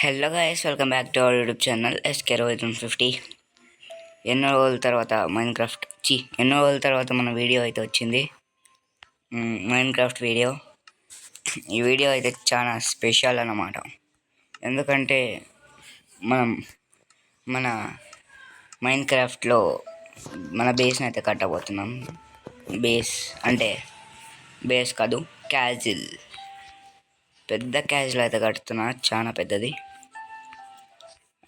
Hello guys, welcome back to our YouTube channel SK Rohit 50. ఎన్నో రోజుల తర్వాత ఎన్నో రోజుల తర్వాత మన వీడియో అయితే వచ్చింది. Minecraft video. ఈ వీడియో అయితే చాలా స్పెషల్ అన్నమాట. ఎందుకంటే మనం మన మైన్క్రాఫ్ట్లో మన బేస్ని అయితే కట్టబోతున్నాం. బేస్ కాదు, క్యాజిల్. పెద్ద క్యాజిల్ అయితే కడుతున్నా, చాలా పెద్దది.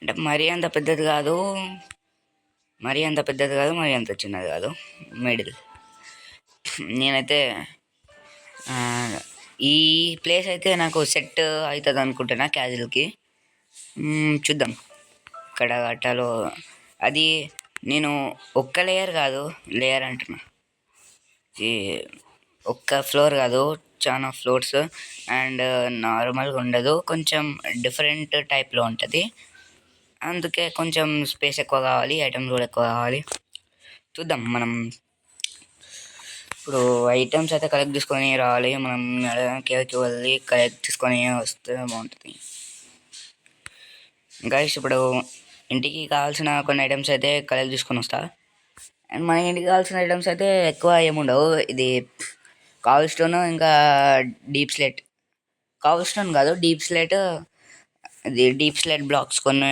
అంటే మరీ అంత పెద్దది కాదు, మరీ అంత చిన్నది కాదు, మిడిల్. నేనైతే ఈ ప్లేస్ అయితే నాకు సెట్ అవుతుంది అనుకుంటున్నా క్యాజువల్కి. చూద్దాం ఇక్కడ కట్టాలో. అది నేను ఒక్క లేయర్ అంటున్నా, ఒక్క ఫ్లోర్ కాదు, చాలా ఫ్లోర్స్. అండ్ నార్మల్గా ఉండదు, కొంచెం డిఫరెంట్ టైప్లో ఉంటుంది. అందుకే కొంచెం స్పేస్ ఎక్కువ కావాలి, ఐటమ్స్ కూడా ఎక్కువ కావాలి. చూద్దాం. మనం ఇప్పుడు ఐటమ్స్ అయితే కలెక్ట్ చేసుకొని రావాలి. మనం కేవ్కి వెళ్ళి కలెక్ట్ చేసుకొని వస్తే బాగుంటుంది. గైస్, ఇప్పుడు ఇంటికి కావాల్సిన కొన్ని ఐటమ్స్ అయితే కలెక్ట్ చేసుకొని వస్తా. అండ్ మన ఇంటికి కావాల్సిన ఐటమ్స్ అయితే ఎక్కువ ఏముండవు. ఇది కావల్ స్టోన్, ఇంకా డీప్ స్లేట్. కావల్ స్టోన్ కాదు, డీప్ స్లేట్. ఇది డీప్ స్లేట్ బ్లాక్స్, కొన్ని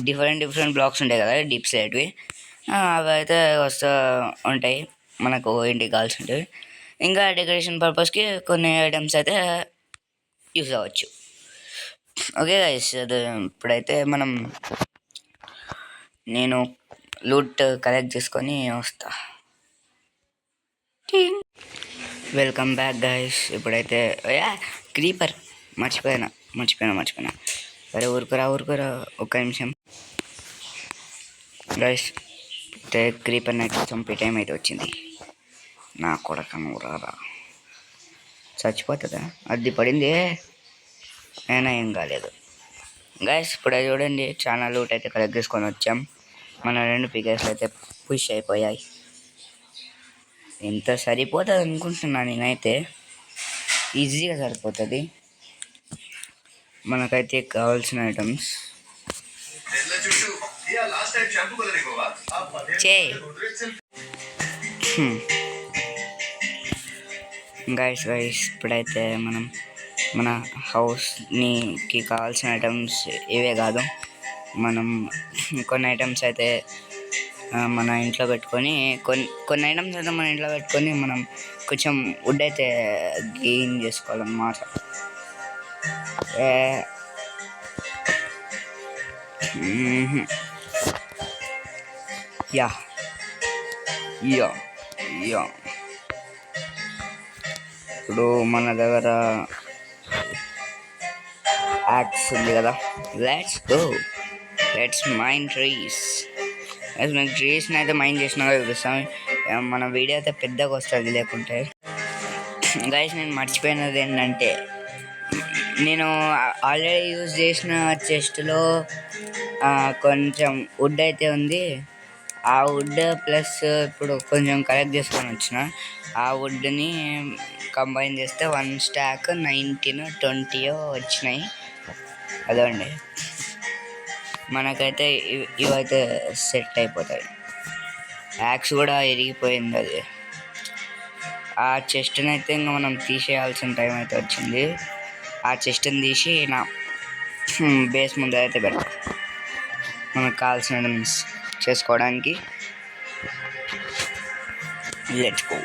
డిఫరెంట్ బ్లాక్స్ ఉంటాయి కదా డీప్ స్లేట్వి. అవి అయితే వస్తూ ఉంటాయి మనకు ఇంటికి కావాల్సినవి. ఇంకా డెకరేషన్ పర్పస్కి కొన్ని ఐటమ్స్ అయితే యూస్ అవ్వచ్చు. ఓకే గైస్, అది ఇప్పుడైతే నేను లూట్ కలెక్ట్ చేసుకొని వస్తా. Welcome back guys. ఇప్పుడైతే క్రీపర్ మర్చిపోయినా. సరే, ఊరుకురా ఒక్క నిమిషం గైస్. క్రీపర్ నైట్ చంపే టైం అయితే వచ్చింది. నా కొడక రారా, చచ్చిపోతుందా? అది పడింది, అయినా ఏం కాలేదు గైస్. ఇప్పుడు చూడండి, చాలా లూట్ అయితే కలెక్ట్ చేసుకొని వచ్చాం. మన 2 పికెట్స్ అయితే పుష్ అయిపోయాయి. ఎంత సరిపోతుంది అనుకుంటున్నా నేనైతే, ఈజీగా సరిపోతుంది మనకైతే కావాల్సిన ఐటమ్స్. గైస్ ఇప్పుడైతే మనం మన హౌస్కి కావాల్సిన ఐటమ్స్ ఇవే కాదు, మనం కొన్ని ఐటమ్స్ అయితే మన ఇంట్లో పెట్టుకొని కొన్ని ఐటమ్స్ అయితే మన ఇంట్లో పెట్టుకొని మనం కొంచెం వుడ్ అయితే గెయిన్ చేసుకోవాలన్నమాట. యా ఇప్పుడు మన దగ్గర యాక్స్ ఉంది కదా, లెట్స్ మైన్ ట్రీస్. మేము ట్రీస్ని అయితే మైన్ చేసినాక చూపిస్తాం. మన వీడియో అయితే పెద్దగా వస్తుంది లేకుంటే. గైస్, నేను మర్చిపోయినది ఏంటంటే, నేను ఆల్రెడీ యూజ్ చేసిన చెస్ట్లో కొంచెం వుడ్ అయితే ఉంది. ఆ వుడ్ ప్లస్ ఇప్పుడు కొంచెం కలెక్ట్ చేసుకొని వచ్చిన ఆ వుడ్ని కంబైన్ చేస్తే 1 స్టాక్ 19 20 వచ్చినాయి. అదండి, మనకైతే ఇవైతే సెట్ అయిపోతాయి. యాక్స్ కూడా ఇరిగిపోయింది. అది ఆ చెస్ట్ని అయితే ఇంకా మనం తీసేయాల్సిన టైం అయితే వచ్చింది. ఆ చెస్ట్ని తీసి నా బేస్ ముందు అయితే పెట్టాం, మనకు కావాల్సిన చేసుకోవడానికి. Let's go.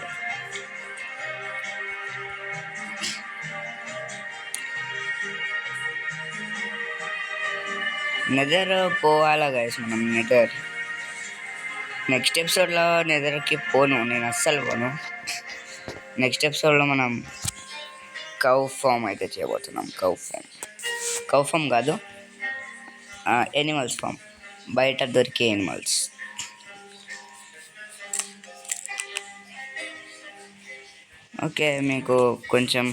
నెదర్ పోవాలా గైస్ మనం. నెక్స్ట్ ఎపిసోడ్లో నెదర్కి పోను, నేను అస్సలు పోను. నెక్స్ట్ ఎపిసోడ్లో మనం కౌ ఫామ్ అయితే చేయబోతున్నాం. కౌ ఫామ్ కాదు, ఎనిమల్స్ ఫామ్, బయట దొరికే ఎనిమల్స్. ఓకే, మీకు కొంచెం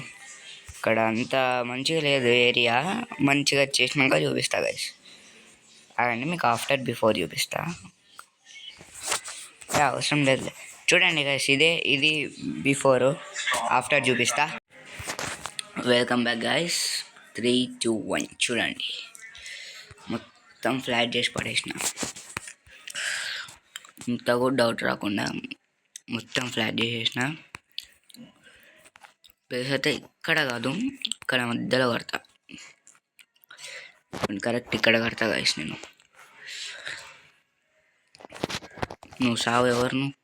ఇక్కడ అంతా మంచిగా లేదు ఏరియా, మంచిగా చేసినాక చూపిస్తా గైస్. అవన్నీ మీకు బిఫోర్ చూపిస్తా. అవసరం లేదు, చూడండి గైస్. ఇది బిఫోర్ ఆఫ్టర్ చూపిస్తా. Welcome back guys. 3, 2, 1 చూడండి, మొత్తం ఫ్లాట్ చేసి పడేసిన. ఇంత కూడా డౌట్ రాకుండా మొత్తం ఫ్లాట్ చేసేసిన. ప్లేస్ అయితే ఇక్కడ కాదు, ఇక్కడ మధ్యలో కడతా. కరెక్ట్ ఇక్కడ కడతా గైస్ నేను. నువ్వు సావు ఎవరు నువ్వు?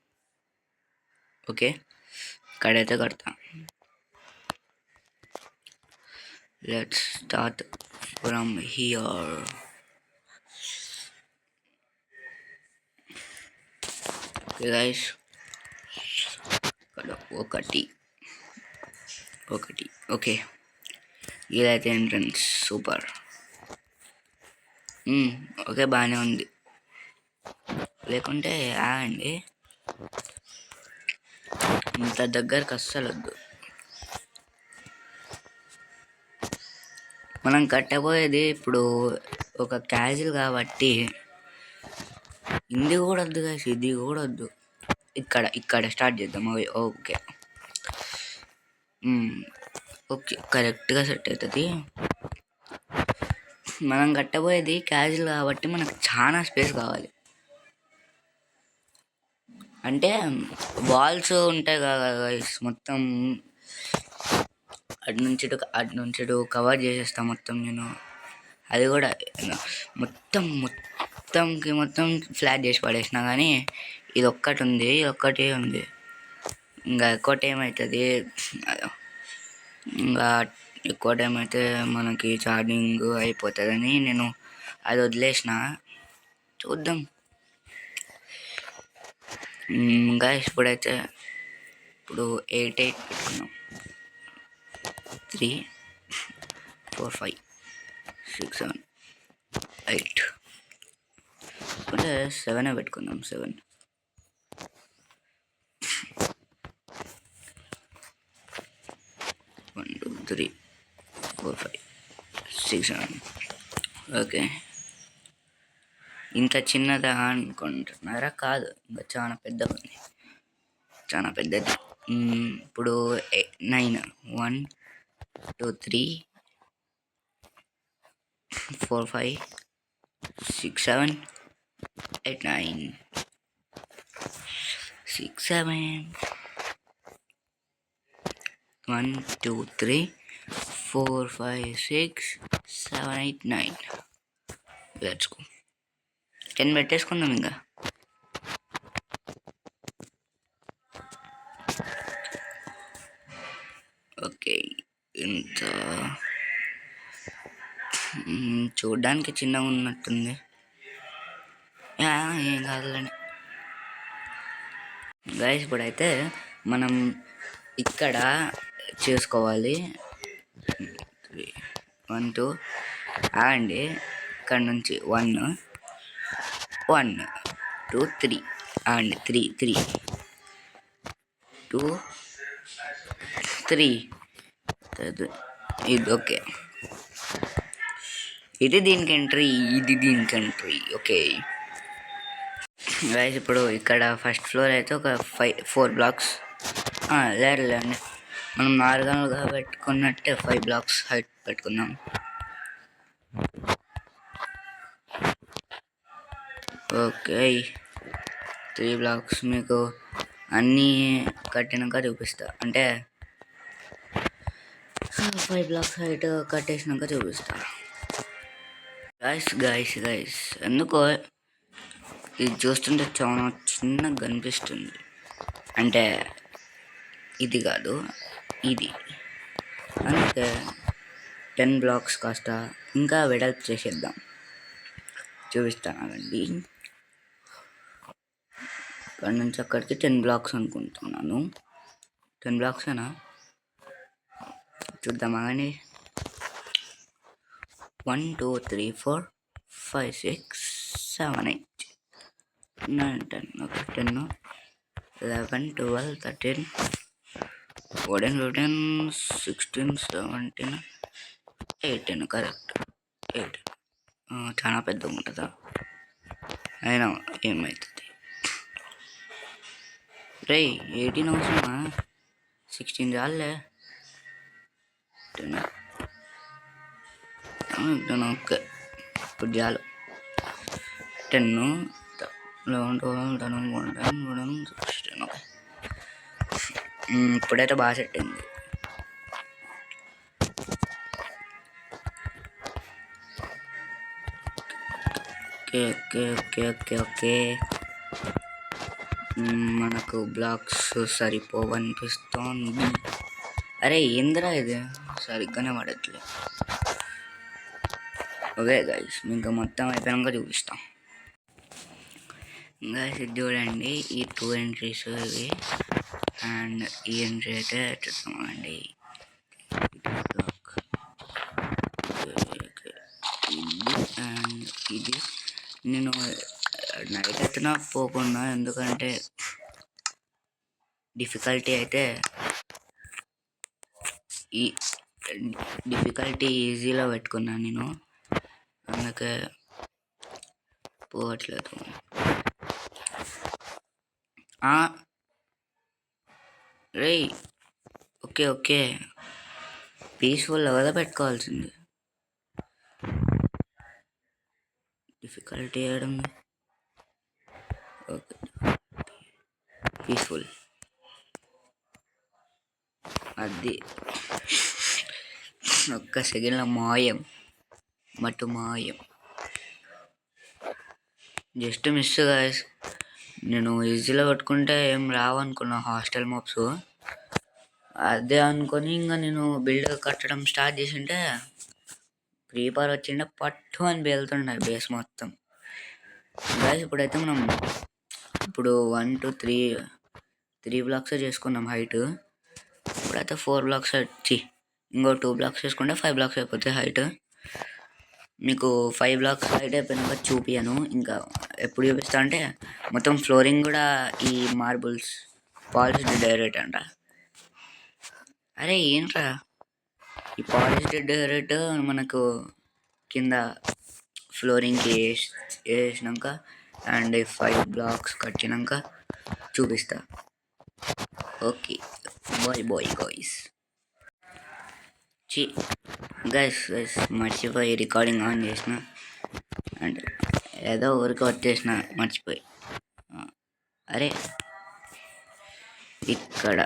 ఓకే, ఇక్కడైతే కడతా. Let's start from here. Okay guys, ఇక్కడ ఒకటి. ఓకే, ఇదైతే ఎంట్రన్స్. సూపర్. ఓకే, బాగానే ఉంది. లేకుంటే అండి ఇంత దగ్గరకు అస్సలు వద్దు. మనం కట్టబోయేది ఇప్పుడు ఒక క్యాజువల్ కాబట్టి ఇది కూడా వద్దు కాసి, ఇది కూడా వద్దు. ఇక్కడ స్టార్ట్ చేద్దాం. ఓకే ఓకే, కరెక్ట్గా సెట్ అవుతుంది. మనం కట్టబోయేది క్యాజువల్ కాబట్టి మనకు చాలా స్పేస్ కావాలి. అంటే వాల్స్ ఉంటాయి కదా గైస్, మొత్తం అటు నుంచి కవర్ చేసేస్తా మొత్తం నేను. అది కూడా మొత్తం ఫ్లాట్ చేసి పడేసిన. కానీ ఇది ఒక్కటి ఉంది. ఇంకా ఎక్కువ టైం అవుతుంది. ఇంకా ఎక్కువ టైం అయితే మనకి ఛార్జింగ్ అయిపోతుందని నేను అది వదిలేసిన. చూద్దాం ఇంకా. ఇప్పుడు 8 పెట్టుకున్నాం. 3, 4, 5, 6, 7, 8 అంటే 7 పెట్టుకుందాం. 7, 1, 2, 3, 4, 5, 6, 7. ఓకే, ఇంత చిన్నదా అనుకుంటున్నారా? కాదు, ఇంకా చాలా పెద్దగా ఉంది, చాలా పెద్దది. ఇప్పుడు 9, 1, 2, 3, 4, 5, 6, 7, 8, 9, 6, 7, 1, 2, 3, 4, 5, 6, 7, 8, 9. Let's go. 10 పెట్టేసుకుందాం ఇంకా. ఓకే, ఇంత చూడ్డానికి చిన్నగా ఉన్నట్టుంది. ఏం కాదులేండి గైస్. ఇప్పుడైతే మనం ఇక్కడ చేసుకోవాలి. 1, 2 అండి. ఇక్కడ నుంచి 1, 2, 3 అండి. 3, 2, 3. ఇది ఓకే, ఇది దీనికి ఎంట్రీ, ఇది దీనికి ఎంట్రీ. ఓకే గైస్, ఇప్పుడు ఇక్కడ ఫస్ట్ ఫ్లోర్ అయితే ఒక 4 బ్లాక్స్ లేదండి, మనం నార్మల్గా పెట్టుకున్నట్టే 5 బ్లాక్స్ హైట్ పెట్టుకుందాం. ఓకే, 3 బ్లాక్స్ మీకు అన్నీ కట్టినాక చూపిస్తా. అంటే 5 బ్లాక్స్ హైట్ కట్టేసినాక చూపిస్తా. గైస్ ఎందుకో ఇది చూస్తుంటే చాలా చిన్నగా కనిపిస్తుంది. అంటే ఇది కాదు, ఇది. అందుకే 10 బ్లాక్స్ కాస్త ఇంకా వెడల్పు చేసేద్దాం. చూపిస్తానండి. ఇక్కడ నుంచి అక్కడికి 10 బ్లాక్స్ అనుకుంటున్నాను. 10 బ్లాక్సేనా? చూద్దామా కానీ. 1, 2, 3, 4, 5, 6, 7, 8, 9, 10. ఓకే, 10, 11, 12, 13, 14, 15, 16, 17, 18. కరెక్ట్, 18. చాలా పెద్దగా ఉంటుందా? అయినా ఏమవుతుంది రే? 18 అవసరమా? 16 చాలే. 10, ఓకే ఇప్పుడు చాలు 10 11 12 13 16 ఓకే ఇప్పుడైతే బాగా సెట్ అయింది. Okay okay okay okay okay మనకు బ్లాక్స్ సరిపోవనిపిస్తోంది. అరే ఏందిరా ఇది సరిగ్గానే పడట్లేదు. ఓకే గైస్ ఇంకా మొత్తం అయిపోయాక చూపిస్తాం. గైస్ ఇది చూడండి, ఈ 2 ఎంట్రీస్ ఇవి అండ్ ఈ ఎంట్రీ అయితే చూద్దామండి. ఇది అండ్ ఇది నేను నైట్ ఎత్తున పోకుండా, ఎందుకంటే డిఫికల్టీ అయితే ఈ డిఫికల్టీ ఈజీలో పెట్టుకున్నాను నేను, అందుకే పోవట్లేదు. రే ఓకే ఓకే పీస్ఫుల్గా కదా పెట్టుకోవాల్సింది, డిఫికల్టీ వేయడం. ఓకే పీస్ఫుల్ అది ఒక్క సెకండ్లో మాయం మటు మాయం. Just miss guys. నేను ఈజీలో పట్టుకుంటే ఏం రావనుకున్నా హాస్టల్ మాప్స్, అదే అనుకొని ఇంకా నేను బిల్డ్ కట్టడం స్టార్ట్ చేసింటే క్రీపర్ వచ్చిండే పట్టు అని పేలుతుండే బేస్ మొత్తం. గాయస్ ఇప్పుడైతే మనం ఇప్పుడు 1 2 3 బ్లాక్స్ చేసుకున్నాం హైట్. ఇప్పుడైతే 4 బ్లాక్స్ వచ్చి ఇంకో 2 బ్లాక్స్ చేసుకుంటే 5 బ్లాక్స్ అయిపోతాయి హైట్. మీకు 5 బ్లాక్స్ హైట్ అయిపోయినాక చూపియను, ఇంకా ఎప్పుడు చూపిస్తా అంటే మొత్తం ఫ్లోరింగ్ కూడా ఈ మార్బుల్స్ పాలిష్డ్ డైరెక్ట్ అంట. అరే ఏంట్రా ఈ పాలిష్డ్ డైరెక్ట్ మనకు కింద ఫ్లోరింగ్కి వేసినాక అండ్ 5 బ్లాక్స్ కట్టినాక చూపిస్తా. Okay bye guys. గైస్ మర్చిపోయి రికార్డింగ్ ఆన్ చేసిన అండ్ ఏదో ఊరికి వచ్చేసిన మర్చిపోయి. అరే ఇక్కడ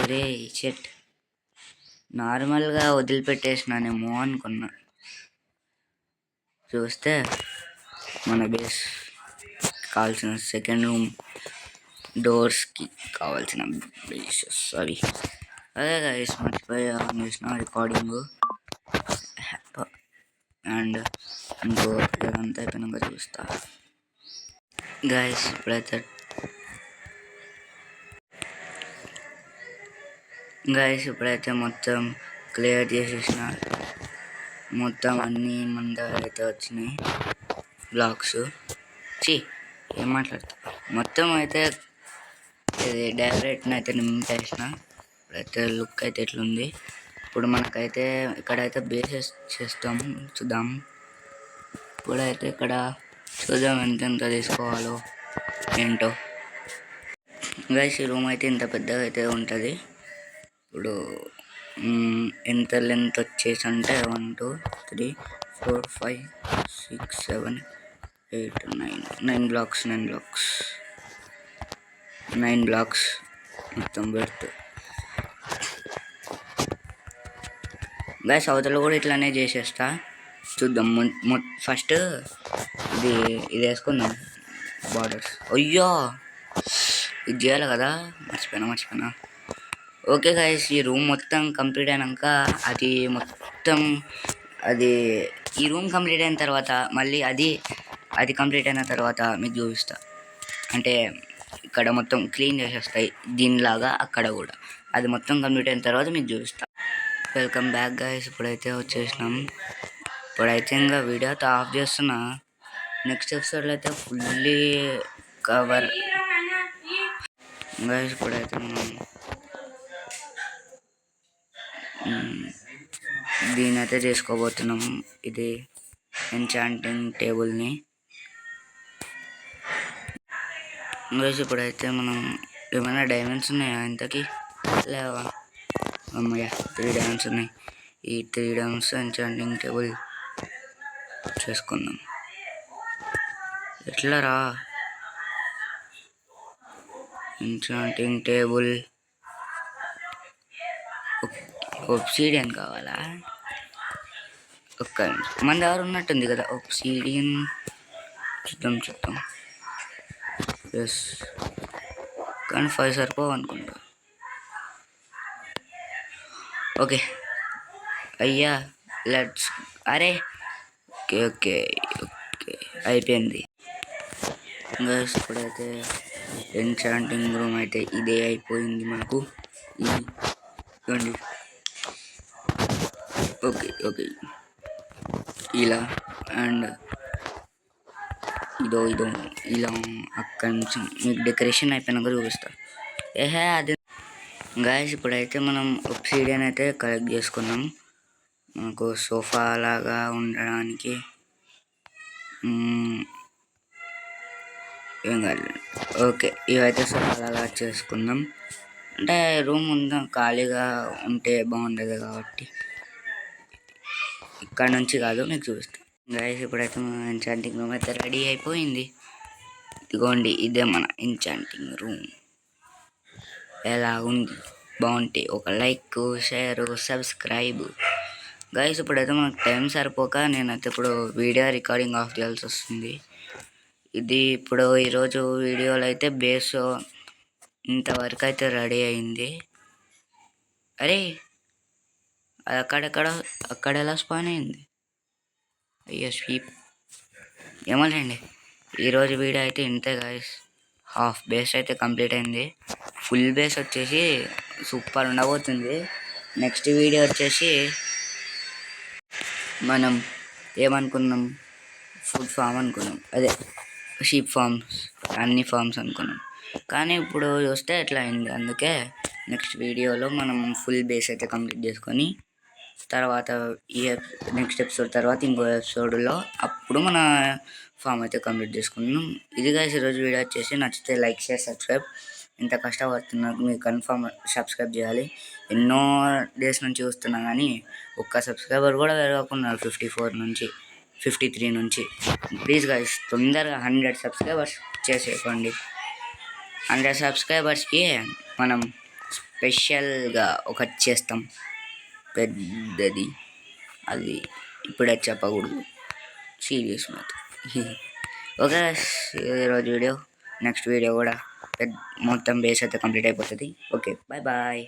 అరే షెట్ నార్మల్గా వదిలిపెట్టేసినానేమో అనుకున్నా, చూస్తే మన బేస్ కావాల్సిన సెకండ్ రూమ్ డోర్స్కి కావాల్సిన బేసెస్ అవి. అదే గైస్ మర్చిపోయి ఆన్ చేసిన రికార్డింగ్ అండ్ ఇంకో ఇదంతా అయిపోయినాక చూస్తా. గైస్ ఇప్పుడైతే మొత్తం క్లియర్ చేసేసిన, మొత్తం అన్నీ మన దగ్గర అయితే వచ్చినాయి బ్లాక్స్. ఏం మాట్లాడతా, మొత్తం అయితే ఇది డైరెక్ట్ని అయితే నింపేసిన. ఇప్పుడైతే లుక్ అయితే ఎట్లుంది. ఇప్పుడు మనకైతే ఇక్కడైతే బేసెస్ చేస్తాం, చూద్దాం. ఇప్పుడైతే ఇక్కడ చూద్దాం ఎంత తీసుకోవాలో ఏంటో. గైస్ ఈ రూమ్ అయితే ఇంత పెద్దగా అయితే ఉంటుంది. ఇప్పుడు ఎంత లెంత్ వచ్చేసి అంటే 1 2 3 4 5 6 7 8 9 బ్లాక్స్ మొత్తం పెడుతూ. గైస్ అవతల కూడా ఇట్లానే చేసేస్తా, చూద్దాం. ఫస్ట్ ఇది వేసుకుందాం బార్డర్స్. అయ్యో ఇది చేయాలి కదా, మర్చిపోయినా. ఓకే గైస్ ఈ రూమ్ మొత్తం కంప్లీట్ అయినాక ఈ రూమ్ కంప్లీట్ అయిన తర్వాత మళ్ళీ అది కంప్లీట్ అయిన తర్వాత మీకు చూపిస్తా. అంటే ఇక్కడ మొత్తం క్లీన్ చేసేస్తాయి దీనిలాగా, అక్కడ కూడా అది మొత్తం కంప్లీట్ అయిన తర్వాత మీకు చూపిస్తా. Welcome back guys. ఇప్పుడైతే వచ్చేసినాం. ఇప్పుడైతే ఇంకా వీడియో అయితే ఆఫ్ చేస్తున్నా. నెక్స్ట్ ఎపిసోడ్లో అయితే ఫుల్లీ కవర్ గైస్. ఇప్పుడైతే మనం దీని అయితే చేసుకోబోతున్నాం, ఇది ఎన్చాంటింగ్ టేబుల్ని. గైస్ ఇప్పుడైతే మనం ఏమైనా డైమండ్స్ ఉన్నాయా ఇంతకీ? లేవా? అమ్మయ్య 3 డైమండ్స్ ఉన్నాయి. ఈ 3 డమ్స్ ఎన్చాంటింగ్ టేబుల్ చేసుకుందాం. ఎట్లా రా ఎన్చాంటింగ్ టేబుల్? ఒబ్సిడియన్ కావాలా? ఒక్క మన దగ్గర ఉన్నట్టుంది కదా ఒబ్సిడియన్. చూద్దాం. ఎస్, కానీ 5 సరిపోవు అనుకుంటా. ఓకే అయ్యా, లెట్స్. అరే ఓకే అయిపోయింది గైస్. ఇప్పుడైతే ఎన్చాంటింగ్ రూమ్ అయితే ఇదే అయిపోయింది మనకు. ఇదిగోండి. ఓకే ఇలా అండ్ ఇదో ఇలా అక్కడి నుంచి మీకు డెకరేషన్ అయిపోయినాక చూపిస్తా. అది గాయస్ ఇప్పుడైతే మనం ఒబ్సిడియన్ అయితే కలెక్ట్ చేసుకున్నాం. మనకు సోఫా లాగా ఉండడానికి ఏం కాదు. ఓకే, ఇవైతే సోఫా లాగా చేసుకుందాం. అంటే రూమ్ ఉందా ఖాళీగా ఉంటే బాగుండదు కాబట్టి ఇక్కడ నుంచి కాదు మీకు చూపిస్తాను. గాయస్ ఇప్పుడైతే మన ఎన్చాంటింగ్ రూమ్ అయితే రెడీ అయిపోయింది. ఇదిగోండి, ఇదే మన ఎన్చాంటింగ్ రూమ్. ఎలా ఉంది? బాగుంటే ఒక లైక్, షేర్, సబ్స్క్రైబ్. గైస్ ఇప్పుడైతే మనకు టైం సరిపోక నేనైతే ఇప్పుడు వీడియో రికార్డింగ్ ఆఫ్ చేయాల్సి వస్తుంది. ఇది ఇప్పుడు ఈరోజు వీడియోలో అయితే బేస్ ఇంతవరకు అయితే రెడీ అయింది. అరే అది అక్కడ ఎలా స్పాన్ అయింది? అయ్యో స్వీప్. ఏమోలేండి, ఈరోజు వీడియో అయితే ఇంతే గాయస్. హాఫ్ బేస్ అయితే కంప్లీట్ అయింది. ఫుల్ బేస్ వచ్చేసి సూపర్ ఉండబోతుంది. నెక్స్ట్ వీడియో వచ్చేసి మనం ఏమనుకున్నాం, ఫుడ్ ఫామ్ అనుకున్నాం, అదే షీప్ ఫార్మ్స్, అన్ని ఫార్మ్స్ అనుకున్నాం. కానీ ఇప్పుడు చూస్తే ఎట్లా అయింది. అందుకే నెక్స్ట్ వీడియోలో మనం ఫుల్ బేస్ అయితే కంప్లీట్ చేసుకొని తర్వాత ఈ నెక్స్ట్ ఎపిసోడ్ తర్వాత ఇంకో ఎపిసోడ్లో అప్పుడు మన ఫామ్ అయితే కంప్లీట్ చేసుకున్నాం. ఇది గైస్ ఈరోజు వీడియో వచ్చేసి. నచ్చితే లైక్, షేర్, సబ్స్క్రైబ్. ఇంత కష్టపడుతున్నారు మీరు కన్ఫర్మ్ సబ్స్క్రైబ్ చేయాలి. ఎన్నో డేస్ నుంచి చూస్తున్నా కానీ ఒక్క సబ్స్క్రైబర్ కూడా పెరగకున్నారు. 53 నుంచి. ప్లీజ్ గైస్ తొందరగా 100 సబ్స్క్రైబర్స్ చేసేసుకోండి. 100 సబ్స్క్రైబర్స్కి మనం స్పెషల్గా ఒకటి చేస్తాం పెద్దది. అది ఇప్పుడే చెప్పకూడదు, సీరియస్ మాట. ఓకే ఈరోజు వీడియో, నెక్స్ట్ వీడియో కూడా మొత్తం బేస్ అయితే కంప్లీట్ అయిపోతుంది. Okay bye.